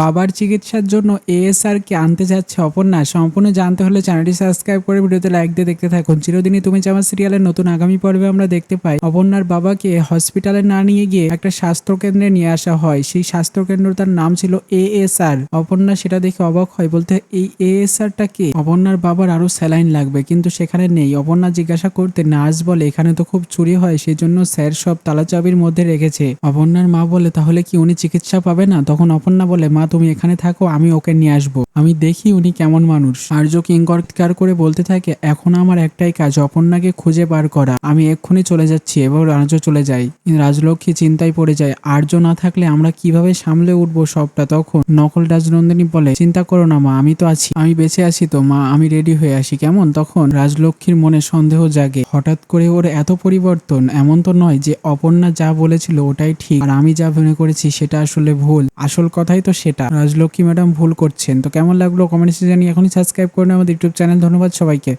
বাবার চিকিৎসার জন্য এএসআর কে আনতে যাচ্ছে অপর্ণা। সম্পূর্ণ জানতে হলে চ্যানেলটি সাবস্ক্রাইব করে ভিডিওতে লাইক দিয়ে দেখতে থাকুন। চিরদিনই তুমি চাও সিরিয়ালের নতুন আগামী পর্বে আমরা দেখতে পাই অপর্ণার বাবাকে হসপিটালে না নিয়ে গিয়ে একটা স্বাস্থ্য কেন্দ্রে নিয়ে আসা হয়। সেই স্বাস্থ্য কেন্দ্র তার নাম ছিল এএসআর। অপর্ণা সেটা দেখে অবাক হয়, বলতে এই এএসআরটা কে? অপর্ণার বাবার আরো স্যালাইন লাগবে, কিন্তু সেখানে নেই। অপর্ণা জিজ্ঞাসা করতে নার্স বলে এখানে তো খুব চুরি হয়, সেই জন্য স্যার সব তালাচাবির মধ্যে রেখেছে। অপর্ণার মা বলে তাহলে কি উনি চিকিৎসা পাবে না? তখন অপর্ণা বলে মা তুমি এখানে থাকো, আমি ওকে নিয়ে আসবো, আমি দেখি উনি কেমন মানুষ। আর্য কিংকর্তকার করে বলতে থাকে এখন আমার একটাই কাজ, অপর্ণাকে খুঁজে বার করা। আমি এক্ষুনি চলে যাচ্ছি। এবার আর্য চলে যায়। রাজলক্ষ্মী চিন্তায় পড়ে যায়, আর্য না থাকলে আমরা কিভাবে সামলে উঠবো সবটা। তখন নকল রাজনন্দিনী বলে চিন্তা করো না মা, আমি তো আছি, আমি বেঁচে আছি তো মা, আমি রেডি হয়ে আসি কেমন। তখন রাজলক্ষ্মীর মনে সন্দেহ জাগে, হঠাৎ করে ওর এত পরিবর্তন। এমন তো নয় যে অপর্ণা যা বলেছিল ওটাই ঠিক আর আমি যা মনে করেছি সেটা আসলে ভুল। আসল কথাই তো সেটা, রাজলক্ষ্মী ম্যাডাম ভুল করছেন। তো কেমন লাগলো কমেন্টসে জানিয়ে এখনই সাবস্ক্রাইব করে আমাদের ইউটিউব চ্যানেল। ধন্যবাদ সবাইকে।